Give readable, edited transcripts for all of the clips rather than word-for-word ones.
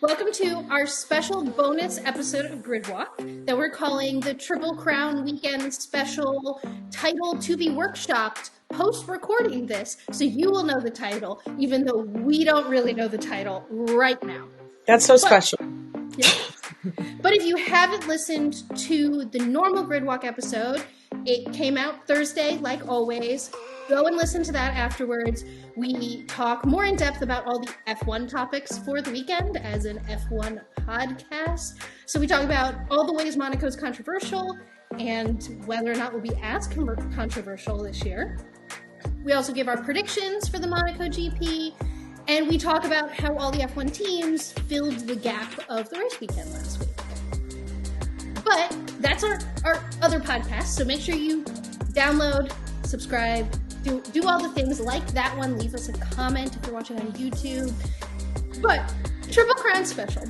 Welcome to our special bonus episode of Gridwalk that we're calling the Triple Crown Weekend Special, title to be workshopped post-recording this, so you will know the title, even though we don't really know the title right now. That's so special. Yeah. But if you haven't listened to the normal Gridwalk episode, it came out Thursday, like always. Go and listen to that afterwards. We talk more in depth about all the F1 topics for the weekend as an F1 podcast. So we talk about all the ways Monaco's controversial and whether or not we'll be as controversial this year. We also give our predictions for the Monaco GP, and we talk about how all the F1 teams filled the gap of the race weekend last week. But that's our other podcast, so make sure you download, subscribe, do all the things like that one. Leave us a comment if you're watching on YouTube. But Triple Crown Special.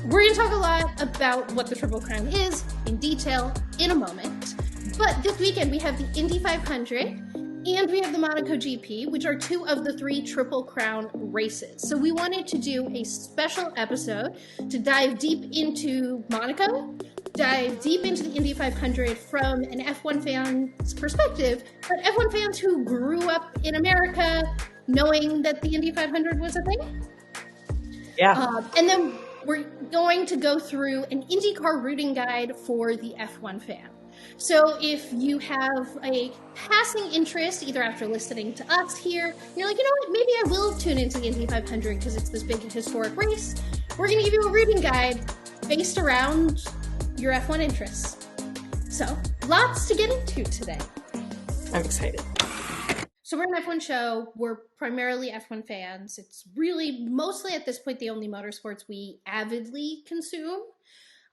We're going to talk a lot about what the Triple Crown is in detail in a moment. But this weekend we have the Indy 500 and we have the Monaco GP, which are two of the three Triple Crown races. So we wanted to do a special episode to dive deep into Monaco, dive deep into the Indy 500 from an F1 fan's perspective, but F1 fans who grew up in America knowing that the Indy 500 was a thing. Yeah. And then we're going to go through an IndyCar routing guide for the F1 fan. So if you have a passing interest, either after listening to us here, you're like, you know what, maybe I will tune into the Indy 500 because it's this big historic race, we're going to give you a routing guide based around your F1 interests. So, lots to get into today. I'm excited. So we're an F1 show. We're primarily F1 fans. It's really mostly at this point the only motorsports we avidly consume.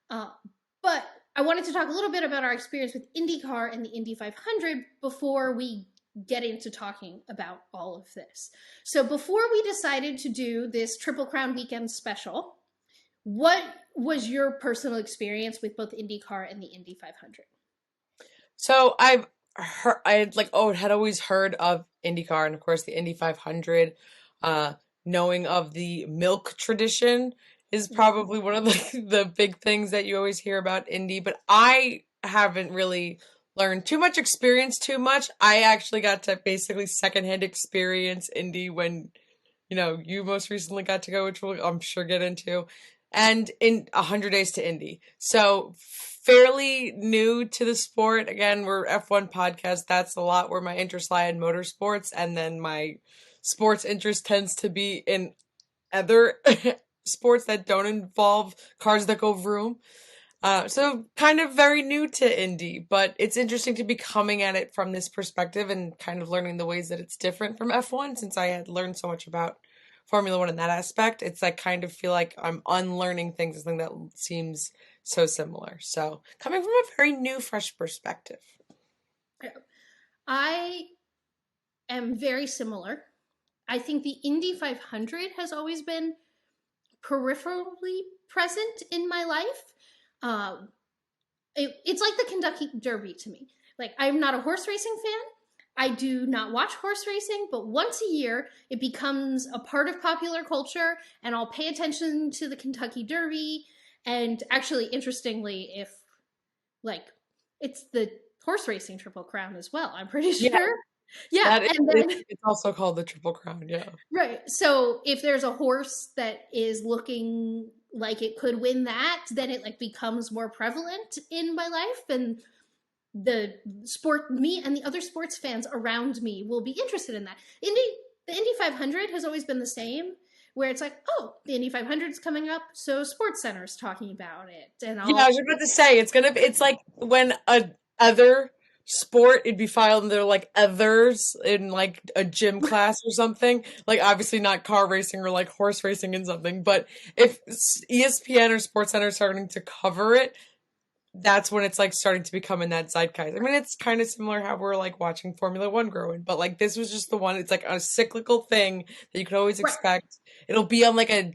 But I wanted to talk a little bit about our experience with IndyCar and the Indy 500 before we get into talking about all of this. So before we decided to do this Triple Crown Weekend special, what was your personal experience with both IndyCar and the Indy 500? So I had always heard of IndyCar and of course the Indy 500. Knowing of the milk tradition is probably one of the big things that you always hear about Indy, but I haven't really learned too much, experienced too much. I actually got to basically secondhand experience Indy when, you most recently got to go, which we'll, I'm sure, get into, and in 100 Days to Indy. So fairly new to the sport. Again, we're F1 podcast. That's a lot where my interests lie in motorsports, and then my sports interest tends to be in other sports that don't involve cars that go vroom. So kind of very new to Indy, but it's interesting to be coming at it from this perspective and kind of learning the ways that it's different from F1 since I had learned so much about Formula One in that aspect. It's like kind of feel like I'm unlearning things, something that seems so similar. So coming from a very new, fresh perspective. I am very similar. I think the Indy 500 has always been peripherally present in my life. It's like the Kentucky Derby to me. Like, I'm not a horse racing fan. I do not watch horse racing, but once a year it becomes a part of popular culture and I'll pay attention to the Kentucky Derby. And actually, interestingly, it's the horse racing Triple Crown as well, I'm pretty sure. Yeah. And then, it's also called the Triple Crown, yeah. Right. So if there's a horse that is looking like it could win that, then it becomes more prevalent in my life, and me and the other sports fans around me will be interested in that. The Indy 500 has always been the same, where it's like, oh, the Indy 500 is coming up, so Sports Center's talking about it. And I was about to say, it's like when other sport, it'd be filed under like others in like a gym class or something. Like obviously not car racing or like horse racing in something, but if ESPN or SportsCenter is starting to cover it, that's when it's like starting to become in that zeitgeist. I mean, it's kind of similar how we're like watching Formula One growing, but like this was just the one. It's like a cyclical thing that you could always expect. It'll be on like a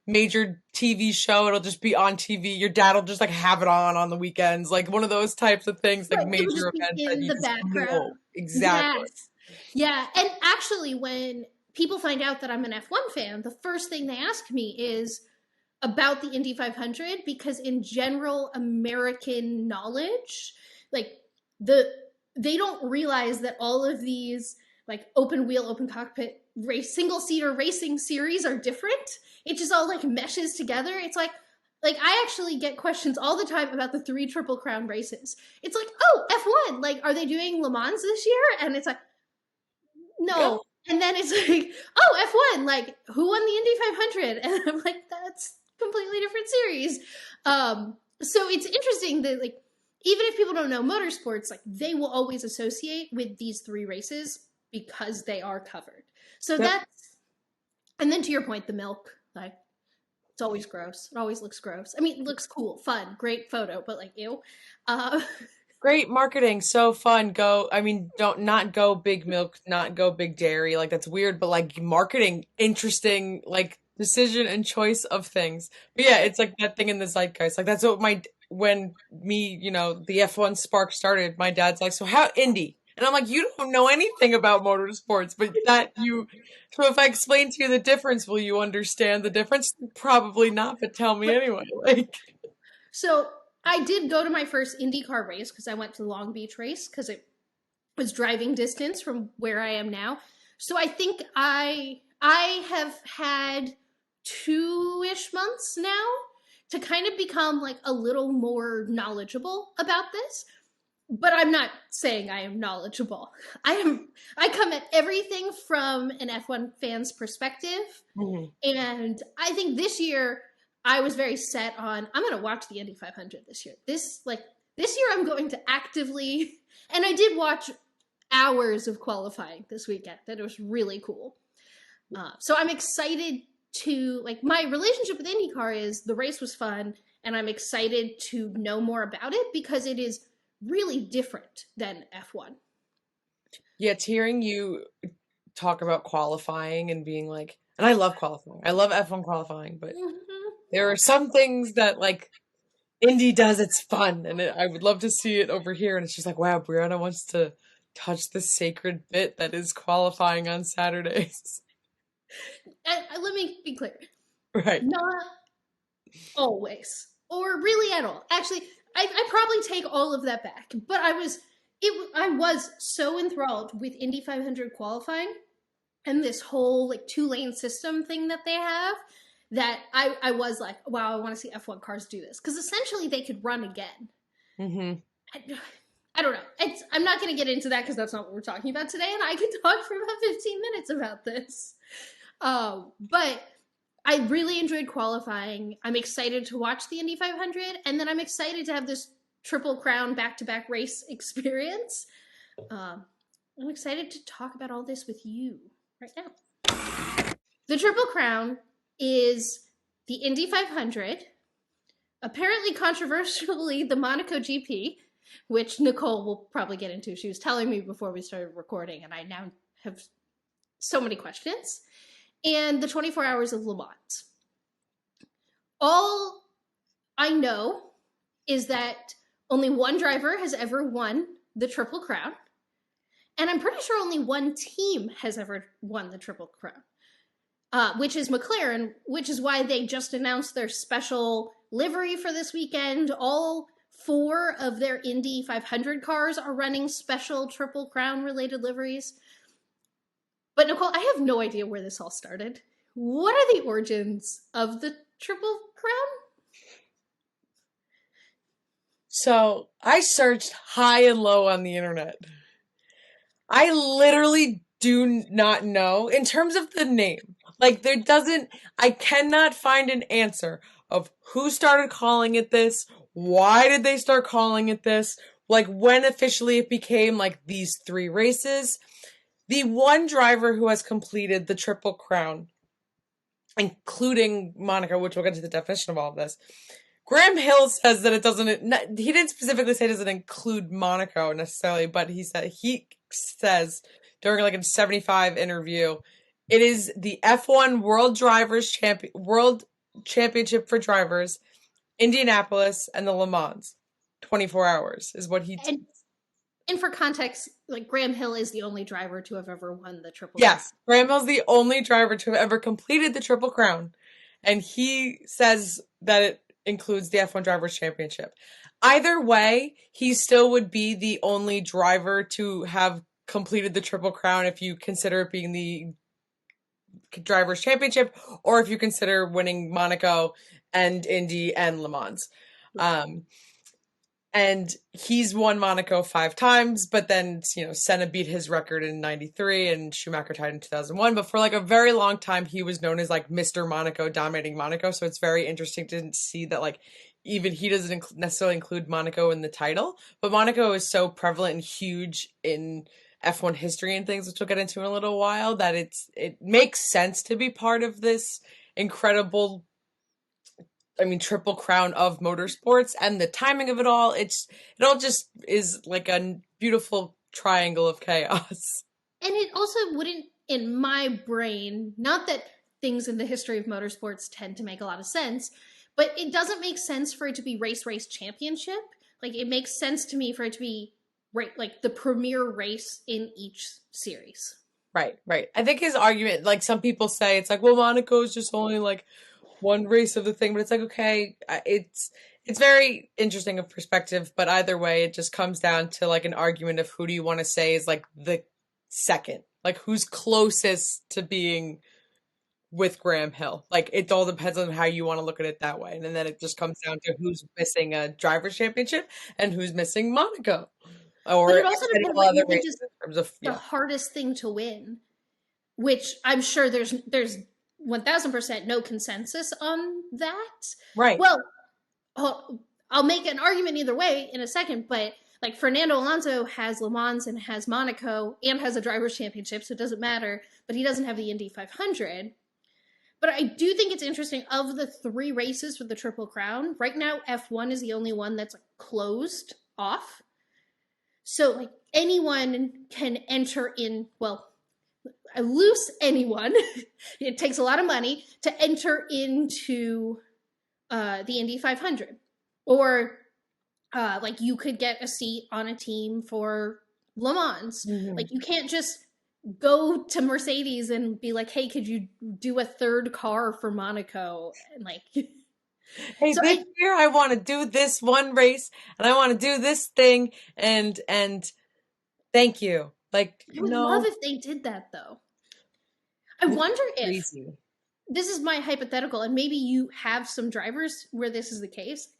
major TV show. It'll just be on TV. Your dad will just like have it on the weekends, like one of those types of things, like major events in the background. Exactly. Yes. Yeah, and actually, when people find out that I'm an F1 fan, the first thing they ask me is, about the Indy 500 because in general American knowledge, like they don't realize that all of these like open wheel, open cockpit race, single seater racing series are different. It just all like meshes together. It's like I actually get questions all the time about the 3 Triple Crown races. It's like, oh, F1, like, are they doing Le Mans this year? And it's like, no. Yeah. And then it's like, oh, F1, like, who won the Indy 500? And I'm like, that's completely different series. So it's interesting that, like, even if people don't know motorsports, like, they will always associate with these 3 races because they are covered. So that's, and then to your point, the milk, like, it's always gross. It always looks gross. I mean, it looks cool, fun, great photo, but like, ew. Great marketing, so fun. Don't not go big milk, not go big dairy. Like that's weird, but like marketing, interesting, like decision and choice of things. But yeah, it's like that thing in the zeitgeist. Like that's what the F1 spark started. My dad's like, so how Indy? And I'm like, you don't know anything about motorsports, but so if I explain to you the difference, will you understand the difference? Probably not, but tell me anyway. Like, so I did go to my first IndyCar race because I went to the Long Beach race because it was driving distance from where I am now. So I think I have had 2-ish months now to kind of become like a little more knowledgeable about this. But I'm not saying I am knowledgeable. I come at everything from an F1 fan's perspective. Mm-hmm. And I think this year I was very set on, I'm going to watch the Indy 500 this year. This year I'm going to actively, and I did watch hours of qualifying this weekend. That was really cool. So I'm excited to, like, my relationship with IndyCar is the race was fun and I'm excited to know more about it because it is really different than F1. Yeah, it's hearing you talk about qualifying and being like, and I love qualifying. I love F1 qualifying, but there are some things that like Indy does. It's fun, and I would love to see it over here. And it's just like, wow, Briana wants to touch the sacred bit that is qualifying on Saturdays. And let me be clear, right? Not always, or really at all. Actually, I probably take all of that back. But I was so enthralled with Indy 500 qualifying and this whole like 2-lane system thing that they have that I was like, wow, I want to see F1 cars do this. Because essentially they could run again. Mm-hmm. I don't know. I'm not going to get into that because that's not what we're talking about today. And I could talk for about 15 minutes about this. But I really enjoyed qualifying. I'm excited to watch the Indy 500. And then I'm excited to have this Triple Crown back-to-back race experience. I'm excited to talk about all this with you right now. The Triple Crown is the Indy 500, apparently controversially the Monaco GP, which Nicole will probably get into. She was telling me before we started recording, and I now have so many questions. And the 24 Hours of Le Mans. All I know is that only one driver has ever won the Triple Crown. And I'm pretty sure only one team has ever won the Triple Crown, which is McLaren, which is why they just announced their special livery for this weekend. All 4 of their Indy 500 cars are running special Triple Crown related liveries. But Nicole, I have no idea where this all started. What are the origins of the Triple Crown? So I searched high and low on the internet. I literally do not know in terms of the name. Like I cannot find an answer of who started calling it this. Why did they start calling it this? Like when officially it became like these 3 races. The one driver who has completed the Triple Crown, including Monaco, which we'll get to the definition of all of this, Graham Hill says that it doesn't, he didn't specifically say it doesn't include Monaco necessarily, but he says during like a 75 interview, it is the F1 World Championship for Drivers, Indianapolis, and the Le Mans. 24 hours is what he... And for context, like Graham Hill is the only driver to have ever won the Triple Crown. Yes, Graham Hill's the only driver to have ever completed the Triple Crown. and he says that it includes the F1 Drivers' Championship. Either way, he still would be the only driver to have completed the Triple Crown if you consider it being the Drivers' Championship, or if you consider winning Monaco and Indy and Le Mans. And he's won Monaco 5 times, but then, Senna beat his record in 93 and Schumacher tied in 2001. But for like a very long time, he was known as like Mr. Monaco, dominating Monaco. So it's very interesting to see that like even he doesn't necessarily include Monaco in the title, but Monaco is so prevalent and huge in F1 history and things, which we'll get into in a little while, that it makes sense to be part of this incredible, Triple Crown of motorsports, and the timing of it all. It all just is like a beautiful triangle of chaos. And it also wouldn't, in my brain, not that things in the history of motorsports tend to make a lot of sense, but it doesn't make sense for it to be race championship. Like, it makes sense to me for it to be like the premier race in each series. Right. I think his argument, like some people say, it's like, well, Monaco is just only like one race of the thing, but it's like, okay, it's very interesting of perspective, but either way, it just comes down to like an argument of who do you want to say is like the second, like who's closest to being with Graham Hill. Like, it all depends on how you want to look at it that way. And then it just comes down to who's missing a driver's championship and who's missing Monaco. But it also depends on the hardest thing to win, which I'm sure there's 1000% no consensus on that. Right. Well, I'll make an argument either way in a second, but like Fernando Alonso has Le Mans and has Monaco and has a driver's championship, so it doesn't matter, but he doesn't have the Indy 500. But I do think it's interesting, of the 3 races for the Triple Crown, right now F1 is the only one that's closed off. So like anyone can enter in, well, a loose anyone. It takes a lot of money to enter into the Indy 500. Or like you could get a seat on a team for Le Mans. Mm-hmm. Like, you can't just go to Mercedes and be like, hey, could you do a 3rd car for Monaco? And like, hey, so this year I want to do this one race and I want to do this thing and thank you. Like, I would love if they did that, though. I wonder if this is my hypothetical, and maybe you have some drivers where this is the case.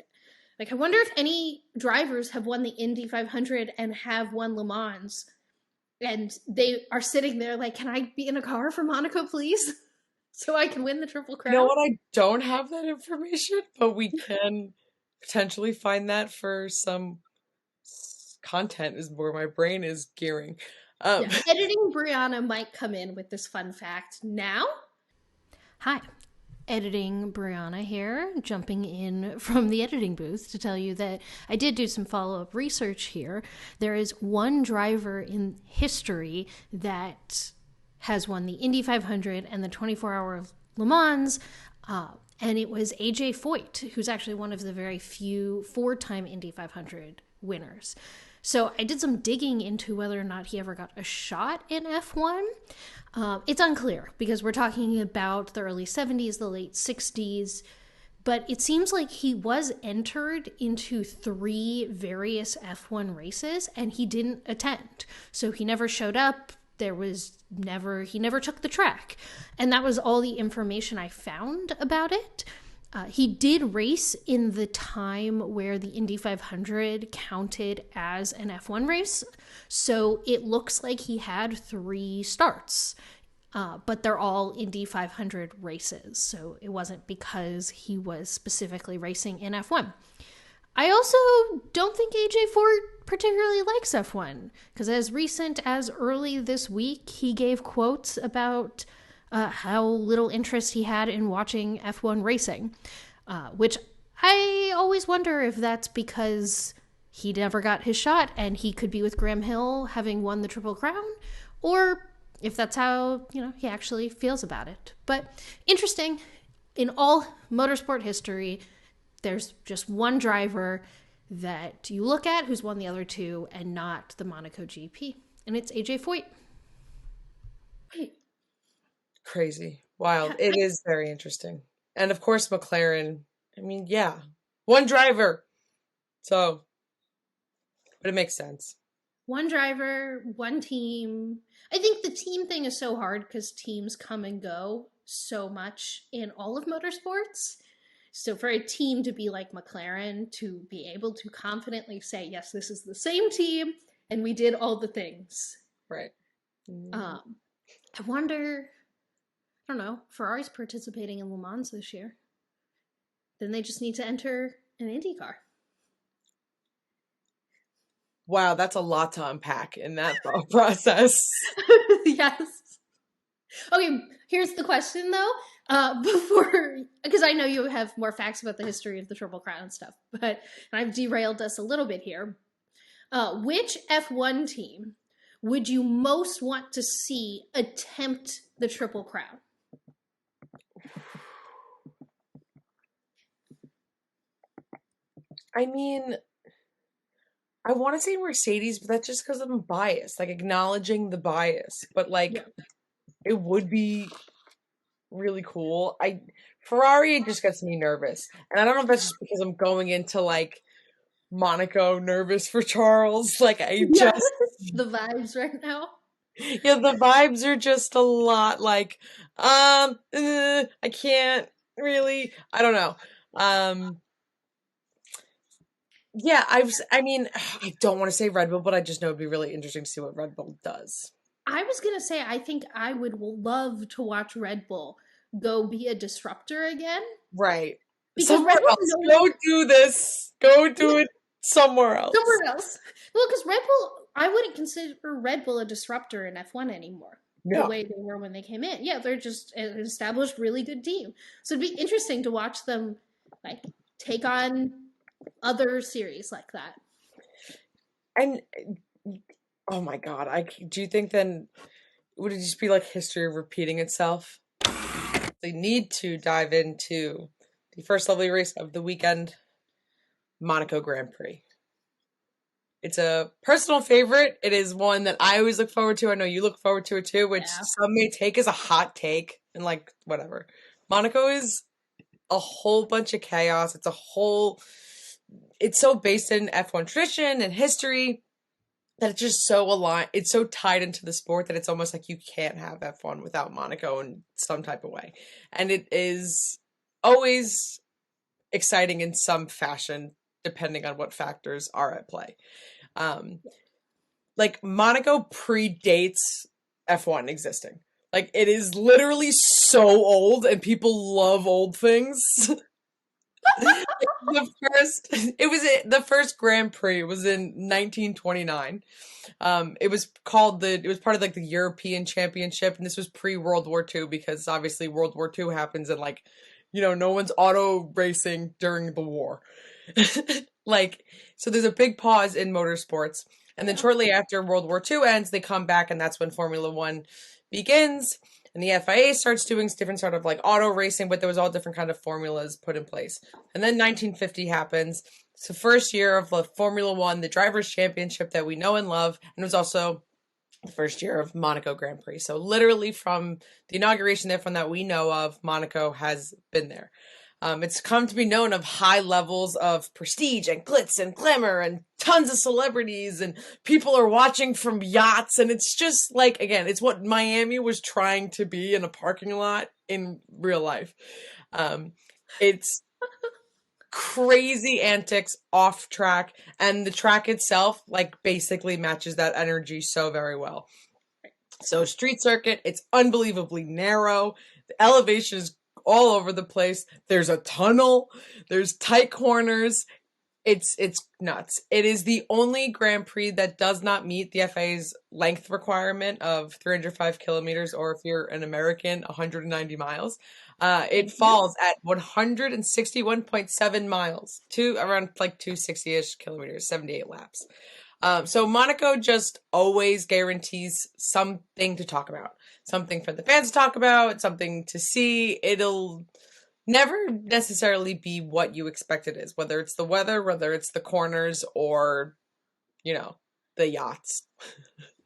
Like, I wonder if any drivers have won the Indy 500 and have won Le Mans, and they are sitting there like, can I be in a car for Monaco, please? So I can win the Triple Crown? You know what? I don't have that information, but we can potentially find that for some content is where my brain is gearing. Editing Briana might come in with this fun fact now. Hi, editing Briana here, jumping in from the editing booth to tell you that I did do some follow-up research here. There is one driver in history that has won the Indy 500 and the 24-hour Le Mans, and it was AJ Foyt, who's actually one of the very few 4-time Indy 500 winners. So I did some digging into whether or not he ever got a shot in F1. It's unclear because we're talking about the early 70s, the late 60s, but it seems like he was entered into 3 various F1 races and he didn't attend. So he never showed up. He never took the track. And that was all the information I found about it. He did race in the time where the Indy 500 counted as an F1 race, so it looks like he had 3 starts, but they're all Indy 500 races, so it wasn't because he was specifically racing in F1. I also don't think AJ Foyt particularly likes F1, because as recent as early this week, he gave quotes about how little interest he had in watching F1 racing, which I always wonder if that's because he never got his shot and he could be with Graham Hill having won the Triple Crown, or if that's how, he actually feels about it. But interesting, in all motorsport history, there's just one driver that you look at who's won the other 2 and not the Monaco GP, and it's AJ Foyt. Crazy. Wild. It is very interesting. And of course, McLaren. I mean, yeah, one driver. So, but it makes sense. One driver, one team. I think the team thing is so hard because teams come and go so much in all of motorsports. So for a team to be like McLaren, to be able to confidently say, yes, this is the same team, and we did all the things. Right. I wonder, I don't know, Ferrari's participating in Le Mans this year. Then they just need to enter an Indy car. Wow, that's a lot to unpack in that thought process. Yes. Okay, here's the question though. Before, because I know you have more facts about the history of the Triple Crown and stuff, but I've derailed us a little bit here. Which F1 team would you most want to see attempt the Triple Crown? I mean, I want to say Mercedes, but that's just because I'm biased, like acknowledging the bias. But like, Yeah. it would be really cool. Ferrari just gets me nervous, and I don't know if that's just because I'm going into like Monaco nervous for Charles. Like Yes, the vibes right now. yeah, the vibes are just a lot like, I can't really, I don't know. Yeah, I mean, I don't want to say Red Bull, but I just know it'd be really interesting to see what Red Bull does. I was gonna say I think I would love to watch Red Bull go be a disruptor again. Right. Because Somewhere Red Bull else. knows Go do this. Go do it somewhere else. somewhere else. Well, because Red Bull, I wouldn't consider Red Bull a disruptor in F1 anymore. The No. way they were when they came in. Yeah, they're just an established, really good team. So it'd be interesting to watch them like take on other series like that. And oh my God, do you think then would it just be like history repeating itself? They need to dive into the first lovely race of the weekend, Monaco Grand Prix. It's a personal favorite. It is one that I always look forward to. I know you look forward to it too, which some may take as a hot take and like whatever. Monaco is a whole bunch of chaos. It's so based in F1 tradition and history that it's just so aligned. It's so tied into the sport that it's almost like you can't have F1 without Monaco in some type of way. And it is always exciting in some fashion, depending on what factors are at play. Like Monaco predates F1 existing. Like it is literally so old and people love old things. The first Grand Prix was in 1929. It was part of like the European Championship, and this was pre-World War II because obviously World War II happens and like, no one's auto racing during the war. Like, so there's a big pause in motorsports. And then shortly after World War II ends, they come back, and that's when Formula One begins. And the FIA starts doing different sort of like auto racing, but there was all different kind of formulas put in place. And then 1950 happens. It's the first year of the Formula One, the Drivers' Championship that we know and love. And it was also the first year of Monaco Grand Prix. So literally from the inauguration there, from that we know of, Monaco has been there. It's come to be known of high levels of prestige and glitz and glamour and tons of celebrities and people are watching from yachts. And it's just like, again, it's what Miami was trying to be in a parking lot in real life. It's crazy antics off track, and the track itself like basically matches that energy so very well. So street circuit, it's unbelievably narrow. The elevation is all over the place. There's a tunnel. There's tight corners. It's nuts. It is the only Grand Prix that does not meet the FA's length requirement of 305 kilometers, or if you're an American, 190 miles. It falls at 161.7 miles to around like 260-ish kilometers, 78 laps. So Monaco just always guarantees something to talk about, something for the fans to talk about, something to see. It'll never necessarily be what you expect it is, whether it's the weather, whether it's the corners, or, the yachts.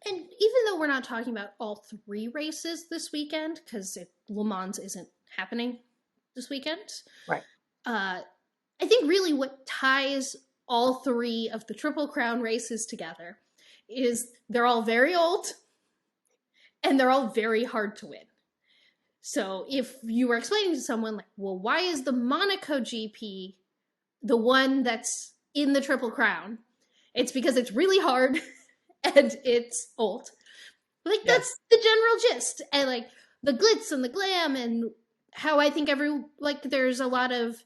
And even though we're not talking about all three races this weekend, because Le Mans isn't happening, this weekend. Right. I think really what ties all three of the Triple Crown races together is they're all very old and they're all very hard to win. So if you were explaining to someone like, well, why is the Monaco GP the one that's in the Triple Crown? It's because it's really hard and it's old. Like, that's the general gist. And like the glitz and the glam and how I think there's a lot of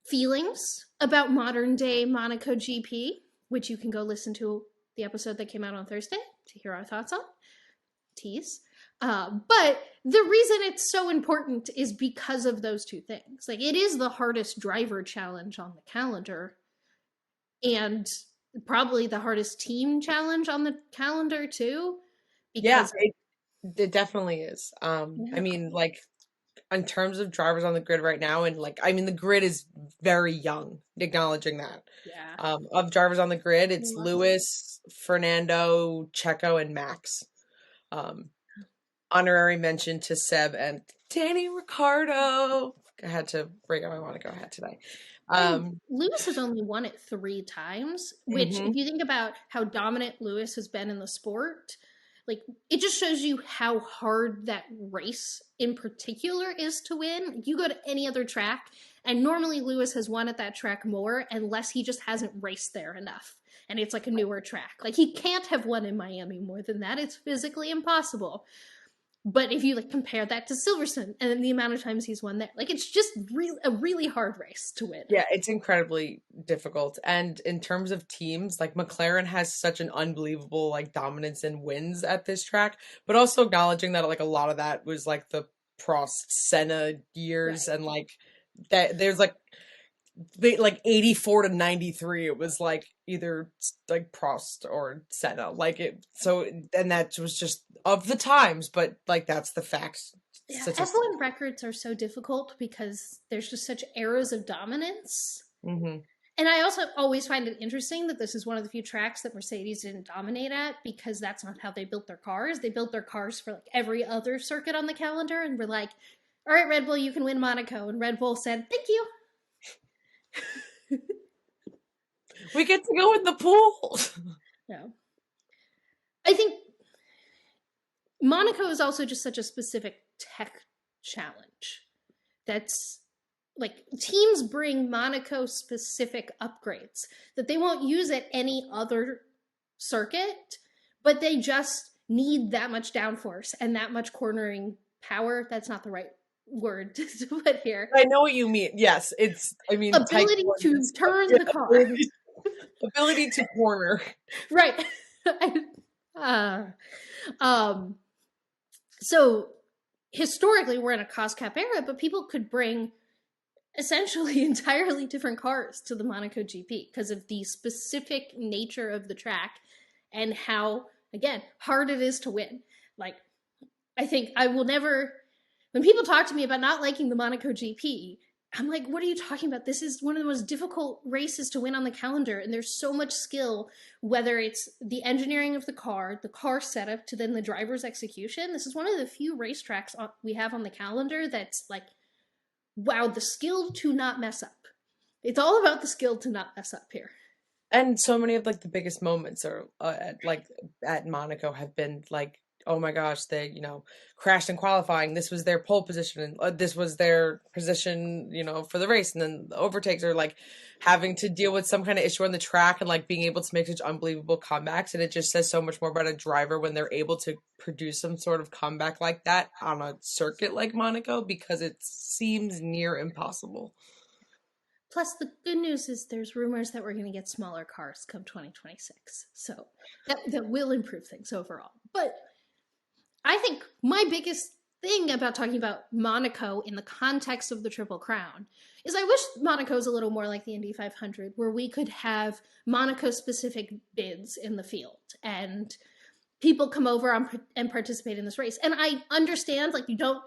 feelings about modern day Monaco GP, which you can go listen to the episode that came out on Thursday to hear our thoughts on. Tease. But the reason it's so important is because of those two things. Like, it is the hardest driver challenge on the calendar, and probably the hardest team challenge on the calendar too. Because it definitely is. I mean, like, in terms of drivers on the grid right now, and like, I mean, the grid is very young, acknowledging that. Yeah. Of drivers on the grid, it's Lewis, Fernando, Checo, and Max. Honorary mention to Seb and Danny Ricciardo. I had to bring out my Monaco hat today. Lewis has only won it 3 times, which if you think about how dominant Lewis has been in the sport, like, it just shows you how hard that race in particular is to win. You go to any other track, and normally Lewis has won at that track more unless he just hasn't raced there enough. And it's like a newer track. Like, he can't have won in Miami more than that. It's physically impossible. But if you like compare that to Silverstone and the amount of times he's won there, like, it's just a really hard race to win. Yeah, it's incredibly difficult. And in terms of teams, like, McLaren has such an unbelievable like dominance and wins at this track, but also acknowledging that like a lot of that was like the Prost Senna years, and like that there's like 84 to 93, it was like either like Prost or Senna, like it. So, and that was just of the times, but like that's the facts. Yeah, F1 records are so difficult because there's just such eras of dominance. And I also always find it interesting that this is one of the few tracks that Mercedes didn't dominate at, because that's not how they built their cars. They built their cars for like every other circuit on the calendar, and were like, all right, Red Bull, you can win Monaco. And Red Bull said, thank you. We get to go in the pool. No. I think Monaco is also just such a specific tech challenge. That's like, teams bring Monaco specific upgrades that they won't use at any other circuit, but they just need that much downforce and that much cornering power. That's not the right word to put here. I know what you mean. Yes, it's, I mean, ability to turn the car. Ability to corner. Right. So historically we're in a cost cap era, but people could bring essentially entirely different cars to the Monaco GP because of the specific nature of the track and how, again, hard it is to win. Like, I think I will never, when people talk to me about not liking the Monaco GP, I'm like, what are you talking about? This is one of the most difficult races to win on the calendar, and there's so much skill, whether it's the engineering of the car setup, to then the driver's execution. This is one of the few racetracks we have on the calendar that's like, wow, the skill to not mess up. It's all about the skill to not mess up here. And so many of like the biggest moments are at Monaco have been like, oh my gosh, they, crashed in qualifying. This was their pole position, and this was their position, for the race. And then the overtakes are like having to deal with some kind of issue on the track and like being able to make such unbelievable comebacks. And it just says so much more about a driver when they're able to produce some sort of comeback like that on a circuit like Monaco, because it seems near impossible. Plus, the good news is there's rumors that we're going to get smaller cars come 2026. So that will improve things overall. But I think my biggest thing about talking about Monaco in the context of the Triple Crown is I wish Monaco's a little more like the Indy 500, where we could have Monaco-specific bids in the field and people come over and participate in this race. And I understand, like, you know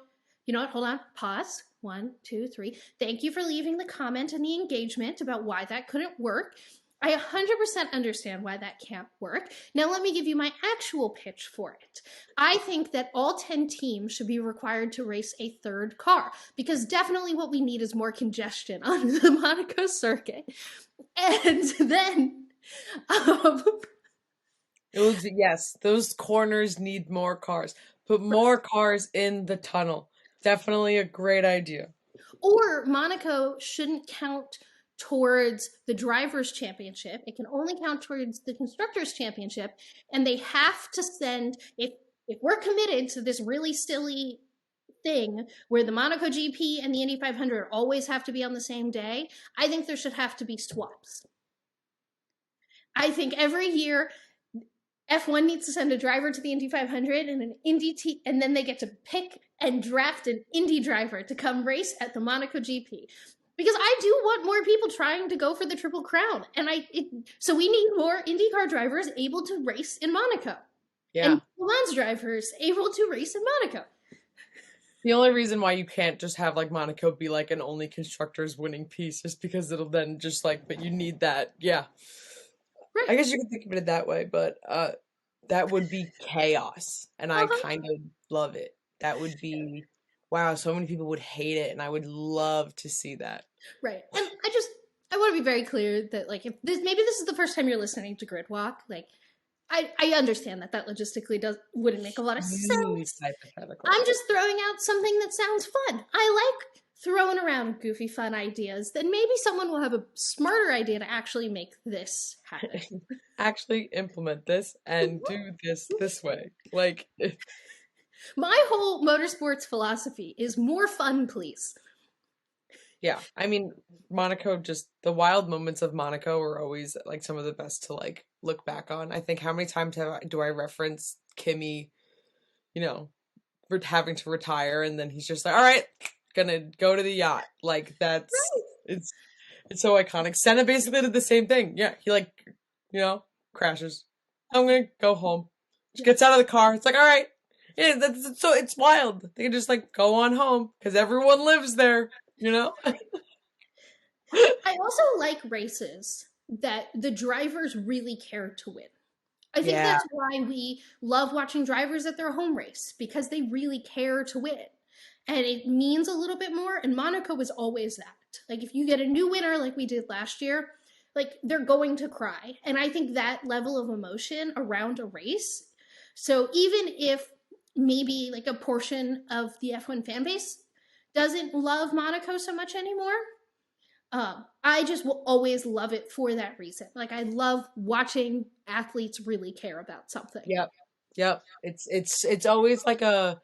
what, hold on, pause. 1, 2, 3. Thank you for leaving the comment and the engagement about why that couldn't work. I 100% understand why that can't work. Now, let me give you my actual pitch for it. I think that all 10 teams should be required to race a third car, because definitely what we need is more congestion on the Monaco circuit. And then, yes, those corners need more cars. Put more cars in the tunnel. Definitely a great idea. or Monaco shouldn't count towards the drivers' championship. It can only count towards the constructors' championship, and they have to send, if we're committed to this really silly thing where the Monaco GP and the Indy 500 always have to be on the same day, I think there should have to be swaps. I think every year F1 needs to send a driver to the Indy 500 and an Indy and then they get to pick and draft an Indy driver to come race at the Monaco GP. Because I do want more people trying to go for the Triple Crown. And so we need more IndyCar drivers able to race in Monaco. Yeah. And Le Mans drivers able to race in Monaco. The only reason why you can't just have like Monaco be like an only constructors winning piece is because it'll then just like, but you need that. Yeah. Right. I guess you could think of it that way, but that would be chaos. And I kind of love it. That would be, wow, so many people would hate it, and I would love to see that. Right. And I want to be very clear that, like, if maybe this is the first time you're listening to Grid Walk, like, I understand that logistically wouldn't make a lot of sense. I'm just throwing out something that sounds fun. I like throwing around goofy, fun ideas. Then maybe someone will have a smarter idea to actually make this happen. Actually implement this and do this way. Like, my whole motorsports philosophy is more fun, please. Yeah, I mean, Monaco, just the wild moments of Monaco are always like some of the best to like look back on. I think how many times do I reference Kimi, having to retire, and then he's just like, all right, gonna go to the yacht. Like that's it's so iconic. Senna basically did the same thing. Yeah, he crashes. I'm gonna go home. Just gets out of the car. It's like, all right, yeah, so it's wild. They can just like go on home because everyone lives there. I also like races that the drivers really care to win. I think that's why we love watching drivers at their home race, because they really care to win. And it means a little bit more. And Monaco was always that. Like, if you get a new winner like we did last year, like, they're going to cry. And I think that level of emotion around a race. So even if maybe like a portion of the F1 fan base doesn't love Monaco so much anymore, I just will always love it for that reason. Like, I love watching athletes really care about something. Yep. It's always like a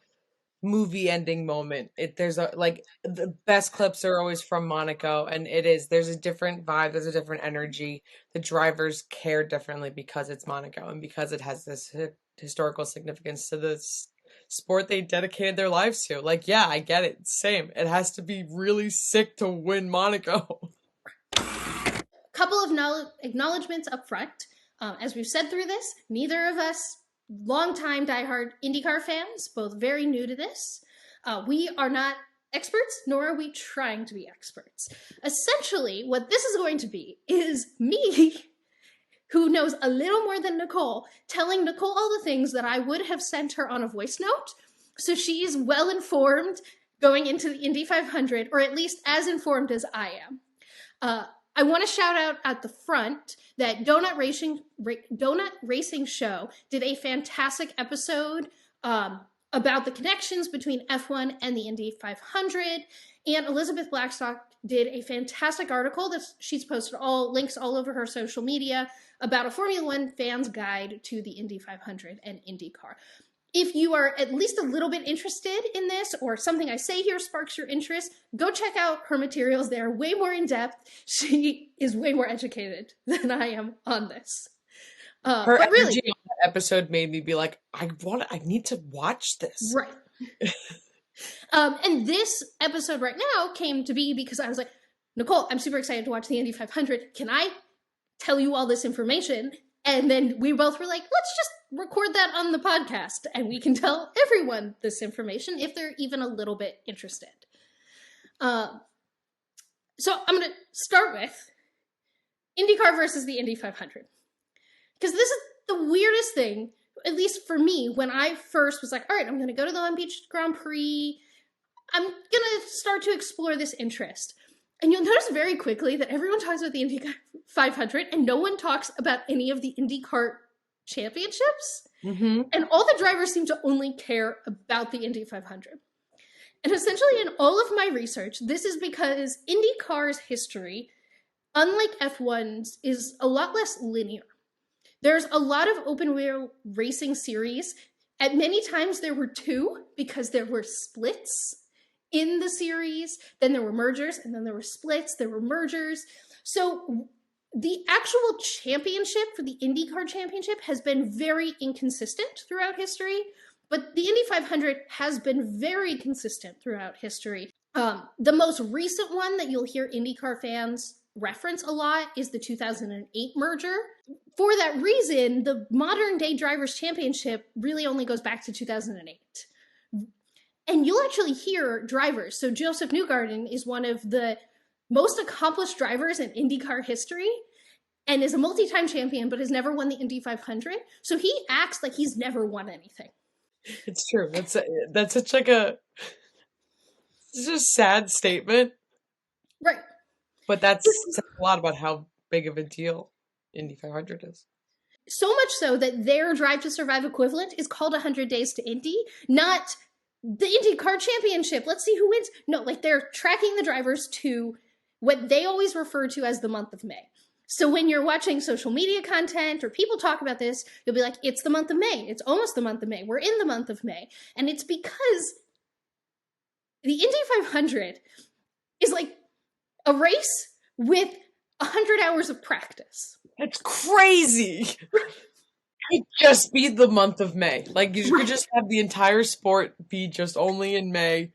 movie ending moment. There's the best clips are always from Monaco, and there's a different vibe, there's a different energy. The drivers care differently because it's Monaco and because it has this historical significance to this sport they dedicated their lives to. Like, yeah, I get it. Same. It has to be really sick to win Monaco. Couple of acknowledgments up front. As we've said through this, neither of us longtime diehard IndyCar fans, both very new to this. We are not experts, nor are we trying to be experts. Essentially, what this is going to be is me, who knows a little more than Nicole, telling Nicole all the things that I would have sent her on a voice note, so she's well informed going into the Indy 500, or at least as informed as I am. I want to shout out at the front that Donut Racing Show did a fantastic episode about the connections between F1 and the Indy 500, and Elizabeth Blackstock did a fantastic article that she's posted links all over her social media about a Formula One fan's guide to the Indy 500 and IndyCar. If you are at least a little bit interested in this, or something I say here sparks your interest, go check out her materials. They're way more in depth. She is way more educated than I am on this. Her energy on that episode made me be like, I need to watch this. Right. And this episode right now came to be because I was like, Nicole, I'm super excited to watch the Indy 500. Can I tell you all this information? And then we both were like, let's just record that on the podcast, and we can tell everyone this information if they're even a little bit interested. So I'm going to start with, IndyCar versus the Indy 500. Because this is the weirdest thing, at least for me, when I first was like, all right, I'm going to go to the Long Beach Grand Prix. I'm going to start to explore this interest. And you'll notice very quickly that everyone talks about the Indy 500 and no one talks about any of the IndyCar championships. Mm-hmm. And all the drivers seem to only care about the Indy 500. And essentially in all of my research, this is because IndyCar's history, unlike F1's, is a lot less linear. There's a lot of open wheel racing series. At many times there were two because there were splits in the series, then there were mergers, and then there were splits, there were mergers. So the actual championship for the IndyCar championship has been very inconsistent throughout history, but the Indy 500 has been very consistent throughout history. The most recent one that you'll hear IndyCar fans reference a lot is the 2008 merger. For that reason, the modern day Drivers' Championship really only goes back to 2008. And you'll actually hear drivers. So Joseph Newgarden is one of the most accomplished drivers in IndyCar history and is a multi-time champion, but has never won the Indy 500. So he acts like he's never won anything. It's true. That's such like a sad statement. Right. But that's a lot about how big of a deal Indy 500 is. So much so that their Drive to Survive equivalent is called 100 Days to Indy, not the IndyCar Championship. Let's see who wins. No, like they're tracking the drivers to what they always refer to as the month of May. So when you're watching social media content or people talk about this, you'll be like, it's the month of May. It's almost the month of May. We're in the month of May. And it's because the Indy 500 is like a race with 100 hours of practice. It's crazy. It could just be the month of May. Like you could just have the entire sport be just only in May.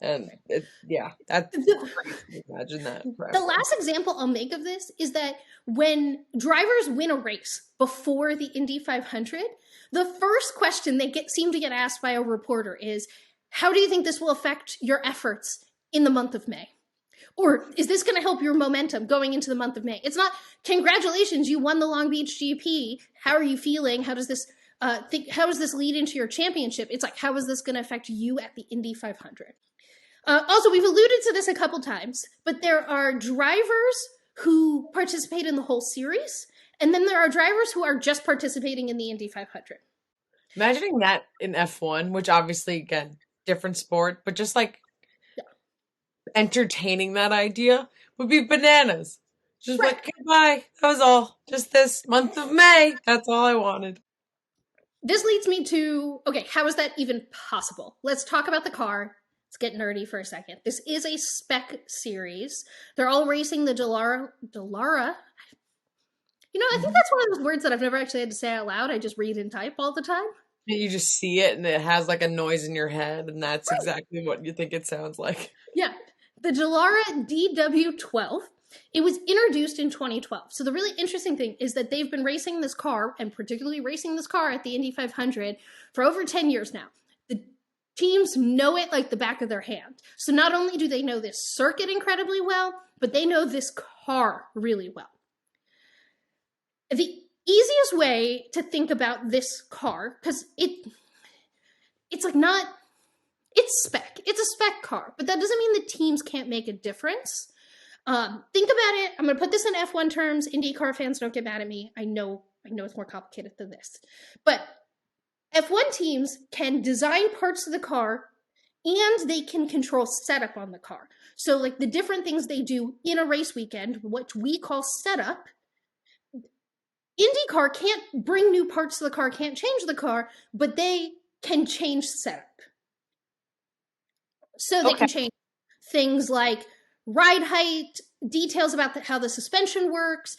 And that's crazy. Imagine that. Forever. The last example I'll make of this is that when drivers win a race before the Indy 500, the first question they seem to get asked by a reporter is, how do you think this will affect your efforts in the month of May? Or is this going to help your momentum going into the month of May? It's not, congratulations, you won the Long Beach GP. How are you feeling? How does this how does this lead into your championship? It's like, how is this going to affect you at the Indy 500? Also, we've alluded to this a couple times, but there are drivers who participate in the whole series, and then there are drivers who are just participating in the Indy 500. Imagining that in F1, which obviously, again, different sport, but just like entertaining that idea would be bananas. Just right. Like, okay, bye. That was all. Just this month of May. That's all I wanted. This leads me to, okay, how is that even possible? Let's talk about the car. Let's get nerdy for a second. This is a spec series. They're all racing the Dallara. You know, I think that's one of those words that I've never actually had to say out loud. I just read and type all the time. You just see it and it has like a noise in your head, and that's right. Exactly what you think it sounds like. Yeah. The Dallara DW12. It was introduced in 2012. So the really interesting thing is that they've been racing this car, and particularly racing this car at the Indy 500 for over 10 years now. The teams know it like the back of their hand. So not only do they know this circuit incredibly well, but they know this car really well. The easiest way to think about this car, because it's like not, it's spec. It's a spec car, but that doesn't mean the teams can't make a difference. Think about it. I'm going to put this in F1 terms. IndyCar fans, don't get mad at me. I know it's more complicated than this. But F1 teams can design parts of the car and they can control setup on the car. So like the different things they do in a race weekend, what we call setup, IndyCar can't bring new parts to the car, can't change the car, but they can change setup. So they can change things like ride height, details about how the suspension works,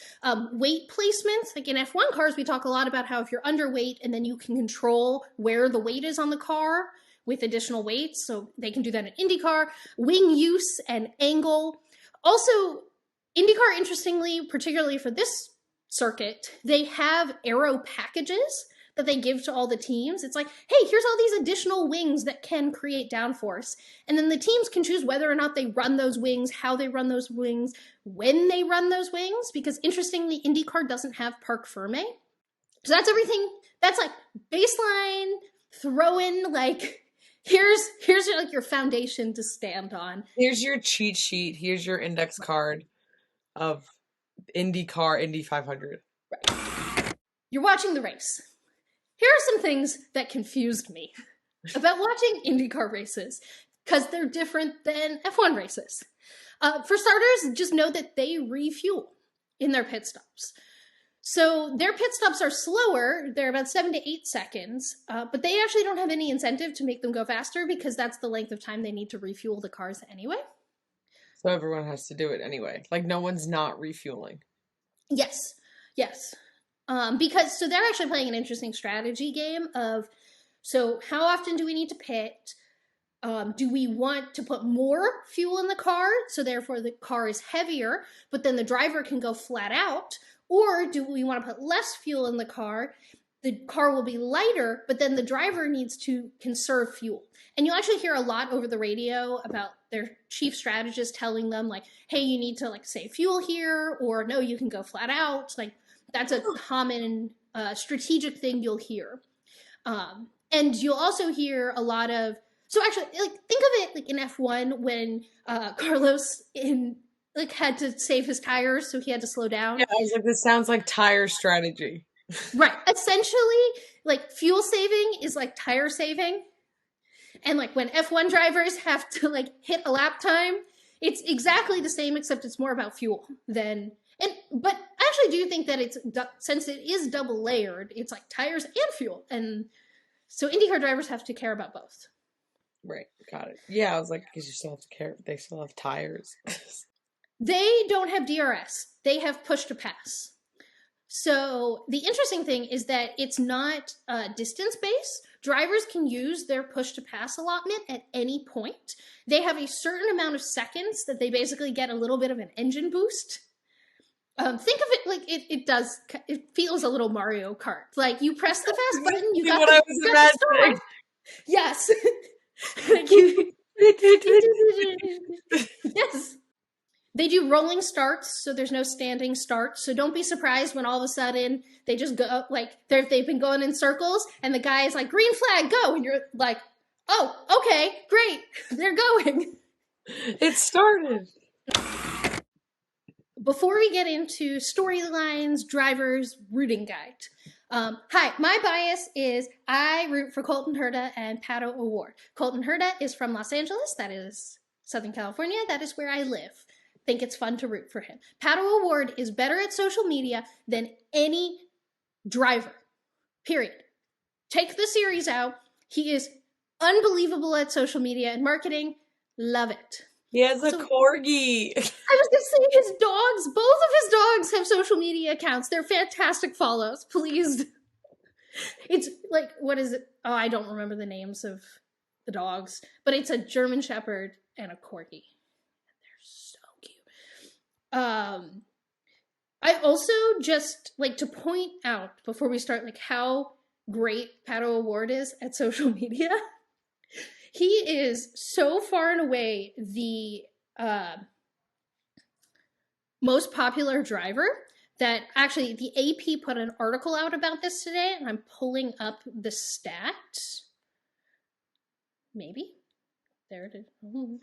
weight placements. Like in F1 cars, we talk a lot about how if you're underweight and then you can control where the weight is on the car with additional weights. So they can do that in IndyCar. Wing use and angle. Also, IndyCar, interestingly, particularly for this circuit, they have aero packages that they give to all the teams. It's like, hey, here's all these additional wings that can create downforce. And then the teams can choose whether or not they run those wings, how they run those wings, when they run those wings. Because interestingly, IndyCar doesn't have parc ferme. So that's everything. That's like baseline, throw in, like, here's your, like, your foundation to stand on. Here's your cheat sheet. Here's your index card of IndyCar Indy 500. Right. You're watching the race. Here are some things that confused me about watching IndyCar races, because they're different than F1 races. For starters, just know that they refuel in their pit stops. So their pit stops are slower. They're about 7 to 8 seconds, but they actually don't have any incentive to make them go faster because that's the length of time they need to refuel the cars anyway. So everyone has to do it anyway. Like, no one's not refueling. Yes. Because they're actually playing an interesting strategy game of, so how often do we need to pit? Do we want to put more fuel in the car, so therefore the car is heavier, but then the driver can go flat out? Or do we want to put less fuel in the car? The car will be lighter, but then the driver needs to conserve fuel. And you'll actually hear a lot over the radio about their chief strategist telling them, like, hey, you need to, like, save fuel here, or no, you can go flat out. Like, that's a common strategic thing you'll hear. And you'll also hear a lot of, so actually, like, think of it like in F1 when Carlos had to save his tires, so he had to slow down. Yeah, I was like, this sounds like tire strategy. Right. Essentially, like, fuel saving is like tire saving. And, like, when F1 drivers have to, like, hit a lap time, it's exactly the same, except it's more about fuel than, but I actually do think that it's, since it is double layered, it's like tires and fuel. And so IndyCar drivers have to care about both. Right. Got it. Yeah, I was like, because you still have to care. They still have tires. They don't have DRS. They have push to pass. So the interesting thing is that it's not distance-based. Drivers can use their push-to-pass allotment at any point. They have a certain amount of seconds that they basically get a little bit of an engine boost. Think of it like it feels a little Mario Kart. Like, you press the fast button, you got what I was imagining. Yes. Yes. They do rolling starts, so there's no standing starts. So don't be surprised when all of a sudden they just go, like, they've been going in circles, and the guy is like, green flag, go! And you're like, oh, okay, great, they're going. It started. Before we get into storylines, drivers, rooting guide. Hi, my bias is I root for Colton Herta and Pato O'Ward. Colton Herta is from Los Angeles, that is Southern California, that is where I live. Think it's fun to root for him. Pato O'Ward is better at social media than any driver, period. Take the series out. He is unbelievable at social media and marketing. Love it. He has a corgi. I was going to say his dogs, both of his dogs have social media accounts. They're fantastic follows. Please. It's like, what is it? Oh, I don't remember the names of the dogs, but it's a German Shepherd and a corgi. I also just like to point out before we start, like, how great Pato O'Ward is at social media. He is so far and away the most popular driver that actually the AP put an article out about this today, and I'm pulling up the stat. Maybe. There it is. Ooh.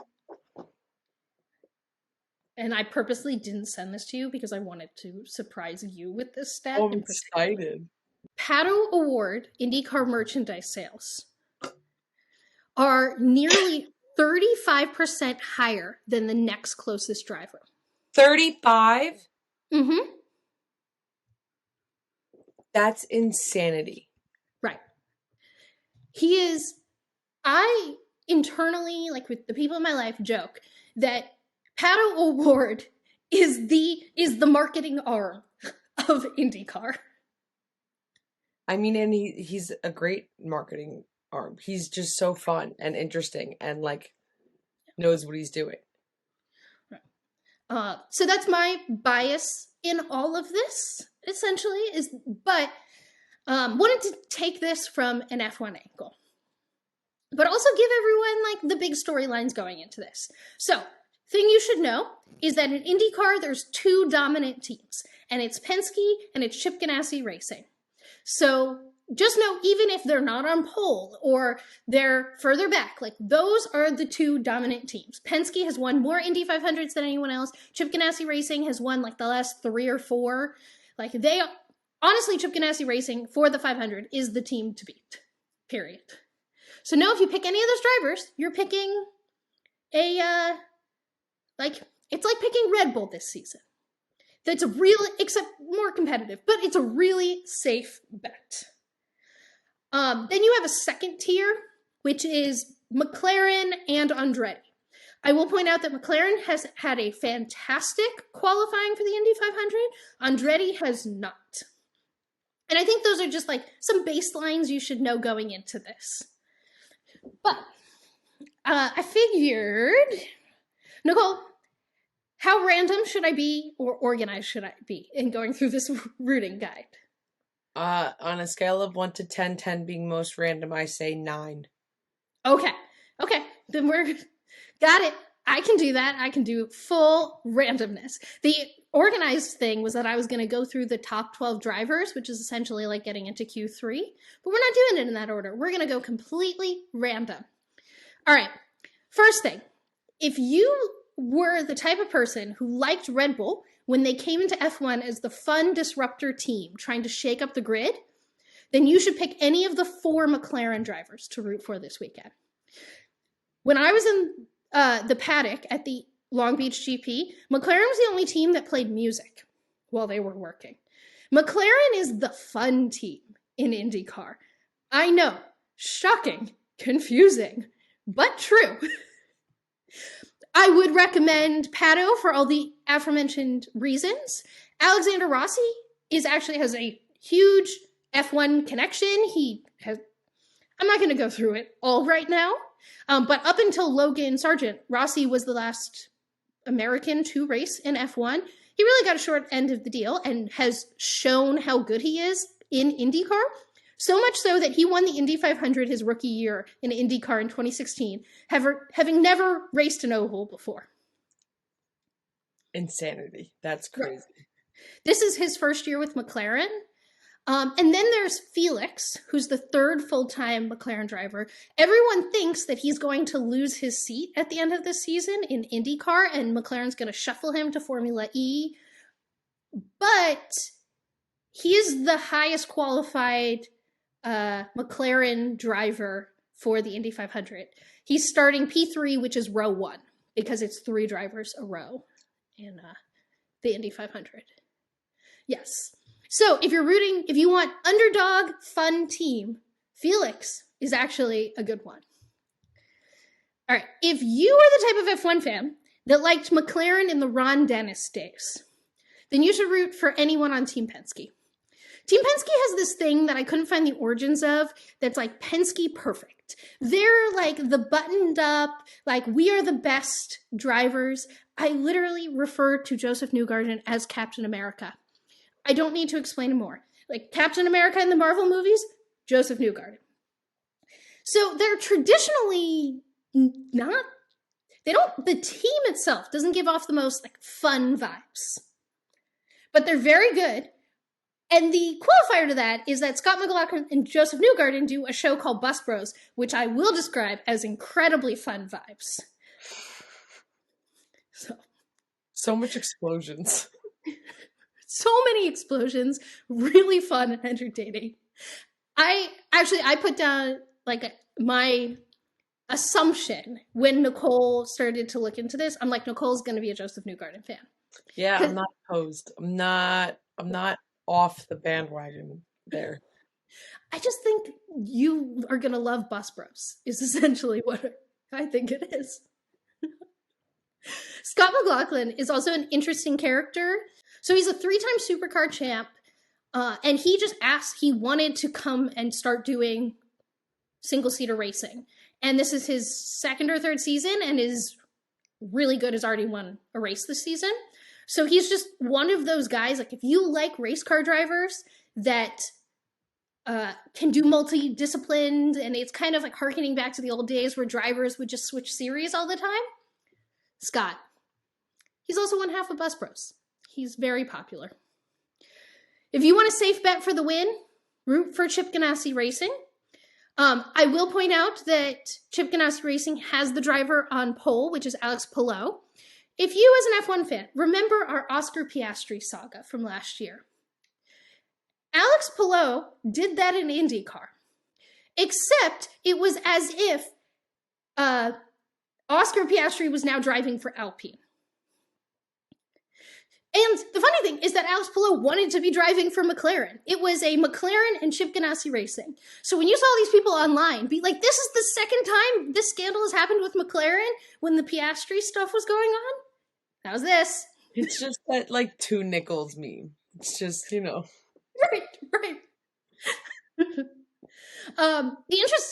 And I purposely didn't send this to you because I wanted to surprise you with this stat. Oh, I'm excited. Pato O'Ward IndyCar merchandise sales are nearly 35% higher than the next closest driver. 35? Mm-hmm. That's insanity. Right. He is, I internally, like, with the people in my life, joke that Pato O'Ward is the marketing arm of IndyCar. I mean, and he's a great marketing arm. He's just so fun and interesting and, like, knows what he's doing. So that's my bias in all of this, essentially, but Wanted to take this from an F1 angle, but also give everyone like the big storylines going into this. So, thing you should know is that in IndyCar, there's two dominant teams, and it's Penske and it's Chip Ganassi Racing. So just know, even if they're not on pole or they're further back, like those are the two dominant teams. Penske has won more Indy 500s than anyone else. Chip Ganassi Racing has won like the last 3 or 4. Like honestly, Chip Ganassi Racing for the 500 is the team to beat, period. So know if you pick any of those drivers, you're picking it's like picking Red Bull this season. That's except more competitive, but it's a really safe bet. Then you have a second tier, which is McLaren and Andretti. I will point out that McLaren has had a fantastic qualifying for the Indy 500. Andretti has not. And I think those are just like some baselines you should know going into this. But I figured, Nicole, how random should I be or organized should I be in going through this routing guide? On a scale of 1 to 10, 10 being most random, I say 9. Okay. Then got it. I can do that. I can do full randomness. The organized thing was that I was going to go through the top 12 drivers, which is essentially like getting into Q3, but we're not doing it in that order. We're going to go completely random. All right. First thing, if you were the type of person who liked Red Bull when they came into F1 as the fun disruptor team trying to shake up the grid, then you should pick any of the 4 McLaren drivers to root for this weekend. When I was in the paddock at the Long Beach GP, McLaren was the only team that played music while they were working. McLaren is the fun team in IndyCar. I know, shocking, confusing, but true. I would recommend Pato for all the aforementioned reasons. Alexander Rossi has a huge F1 connection. I'm not going to go through it all right now, but up until Logan Sargent, Rossi was the last American to race in F1. He really got a short end of the deal and has shown how good he is in IndyCar. So much so that he won the Indy 500 his rookie year in IndyCar in 2016, having never raced an oval before. Insanity. That's crazy. Right. This is his first year with McLaren. And then there's Felix, who's the third full-time McLaren driver. Everyone thinks that he's going to lose his seat at the end of the season in IndyCar, and McLaren's going to shuffle him to Formula E. But he is the highest qualified McLaren driver for the Indy 500. He's starting P3, which is row 1, because it's 3 drivers a row in the Indy 500. Yes. So if you want underdog fun team, Felix is actually a good one. All right. If you are the type of F1 fan that liked McLaren in the Ron Dennis days, then you should root for anyone on Team Penske. Team Penske has this thing that I couldn't find the origins of that's like Penske perfect. They're like the buttoned up, like we are the best drivers. I literally refer to Joseph Newgarden as Captain America. I don't need to explain more. Like Captain America in the Marvel movies, Joseph Newgarden. So they're traditionally the team itself doesn't give off the most like fun vibes. But they're very good. And the qualifier to that is that Scott McLaughlin and Joseph Newgarden do a show called Bus Bros, which I will describe as incredibly fun vibes. So much explosions. So many explosions, really fun and entertaining. I put down like my assumption when Nicole started to look into this. I'm like, Nicole's going to be a Joseph Newgarden fan. Yeah, I'm not opposed. I'm not off the bandwagon there. I just think you are going to love Bus Bros is essentially what I think it is. Scott McLaughlin is also an interesting character. So he's a 3-time supercar champ, and he just he wanted to come and start doing single-seater racing. And this is his 2nd or 3rd season, and is really good, has already won a race this season. So he's just one of those guys, like if you like race car drivers that can do multi-disciplined, and it's kind of like harkening back to the old days where drivers would just switch series all the time. Scott. He's also one half of Bus Bros. He's very popular. If you want a safe bet for the win, root for Chip Ganassi Racing. I will point out that Chip Ganassi Racing has the driver on pole, which is Alex Palou. If you, as an F1 fan, remember our Oscar Piastri saga from last year, Alex Palou did that in IndyCar, except it was as if Oscar Piastri was now driving for Alpine. And the funny thing is that Alex Palou wanted to be driving for McLaren. It was a McLaren and Chip Ganassi Racing. So when you saw these people online be like, this is the second time this scandal has happened with McLaren when the Piastri stuff was going on, that was this. It's just that, like, 2 nickels meme. It's just, you know. Right.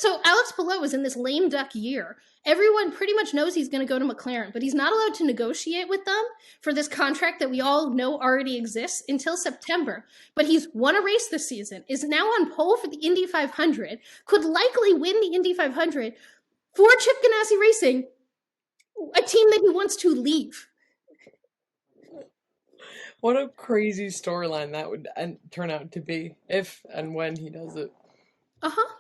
So Alex Palou was in this lame duck year. Everyone pretty much knows he's going to go to McLaren, but he's not allowed to negotiate with them for this contract that we all know already exists until September. But he's won a race this season, is now on pole for the Indy 500, could likely win the Indy 500 for Chip Ganassi Racing, a team that he wants to leave. What a crazy storyline that would turn out to be if and when he does it. Uh-huh.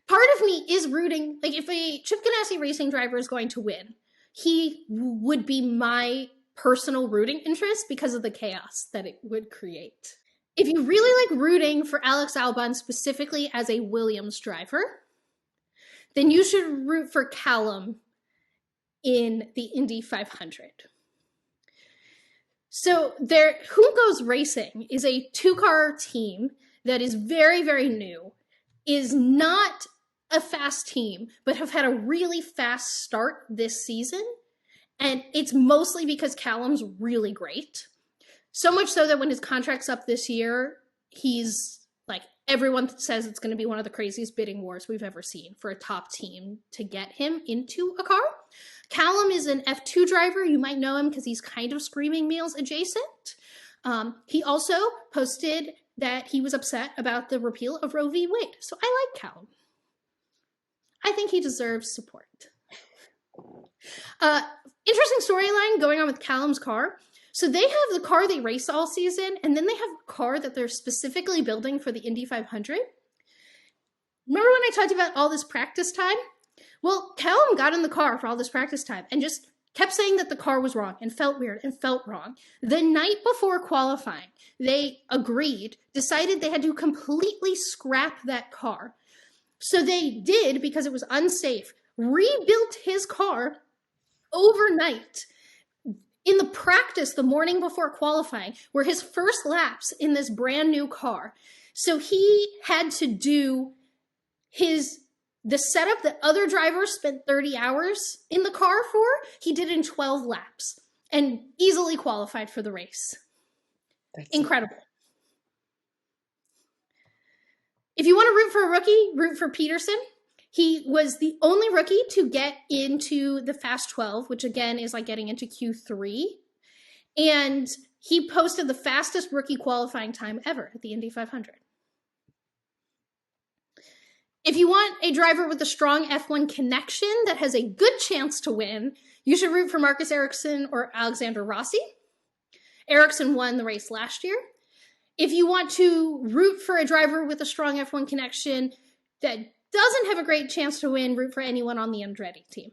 Part of me is rooting, like, if a Chip Ganassi Racing driver is going to win, he would be my personal rooting interest because of the chaos that it would create. If you really like rooting for Alex Albon specifically as a Williams driver, then you should root for Callum in the Indy 500. So Who Goes Racing is a 2-car team that is very, very new, is not a fast team, but have had a really fast start this season. And it's mostly because Callum's really great. So much so that when his contract's up this year, he's like, everyone says it's going to be one of the craziest bidding wars we've ever seen for a top team to get him into a car. Callum is an F2 driver. You might know him because he's kind of Screaming Meals adjacent. He also posted that he was upset about the repeal of Roe v. Wade. So I like Callum. I think he deserves support. Interesting storyline going on with Callum's car. So they have the car they race all season, and then they have a car that they're specifically building for the Indy 500. Remember when I talked about all this practice time? Well, Callum got in the car for all this practice time and just kept saying that the car was wrong and felt weird and felt wrong. The night before qualifying, they agreed, decided they had to completely scrap that car. So they did, because it was unsafe, rebuilt his car overnight in the practice the morning before qualifying, were his first laps in this brand new car. So he had to do the setup that other drivers spent 30 hours in the car for, he did in 12 laps and easily qualified for the race. That's incredible. If you want to root for a rookie, root for Peterson. He was the only rookie to get into the Fast 12, which again is like getting into Q3. And he posted the fastest rookie qualifying time ever at the Indy 500. If you want a driver with a strong F1 connection that has a good chance to win, you should root for Marcus Ericsson or Alexander Rossi. Ericsson won the race last year. If you want to root for a driver with a strong F1 connection that doesn't have a great chance to win, root for anyone on the Andretti team.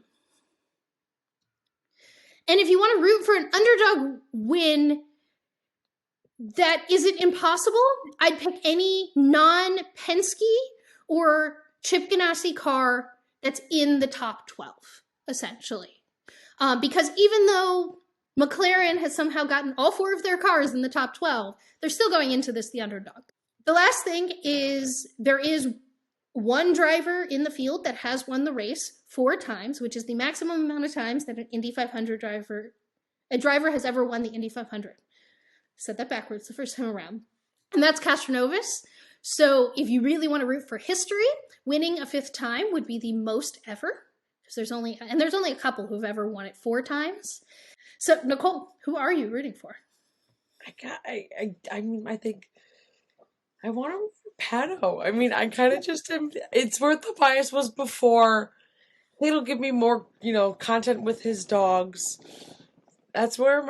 And if you want to root for an underdog win that isn't impossible, I'd pick any non-Penske or Chip Ganassi car that's in the top 12, essentially. Because even though McLaren has somehow gotten all 4 of their cars in the top 12, they're still going into this the underdog. The last thing is there is one driver in the field that has won the race 4 times, which is the maximum amount of times that an Indy 500 driver has ever won the Indy 500. I said that backwards the first time around. And that's Castroneves. So if you really want to root for history, winning a 5th time would be the most ever. Because there's only a couple who've ever won it 4 times. So Nicole, who are you rooting for? I think I want to root for Pato. I mean, I kind of just am. It's where the bias was before. It'll give me more, content with his dogs. That's where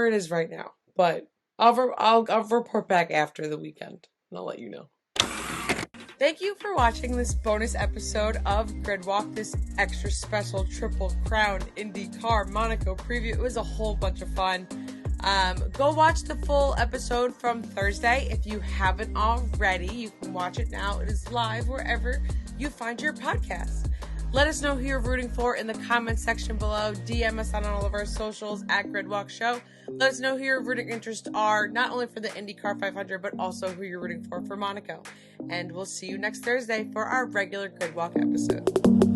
it is right now. But I'll report back after the weekend, and I'll let you know. Thank you for watching this bonus episode of Grid Walk, this extra special Triple Crown IndyCar Monaco preview. It was a whole bunch of fun. Go watch the full episode from Thursday. If you haven't already, you can watch it now. It is live wherever you find your podcast. Let us know who you're rooting for in the comments section below. DM us on all of our socials at Gridwalk Show. Let us know who your rooting interests are, not only for the IndyCar 500, but also who you're rooting for Monaco. And we'll see you next Thursday for our regular Gridwalk episode.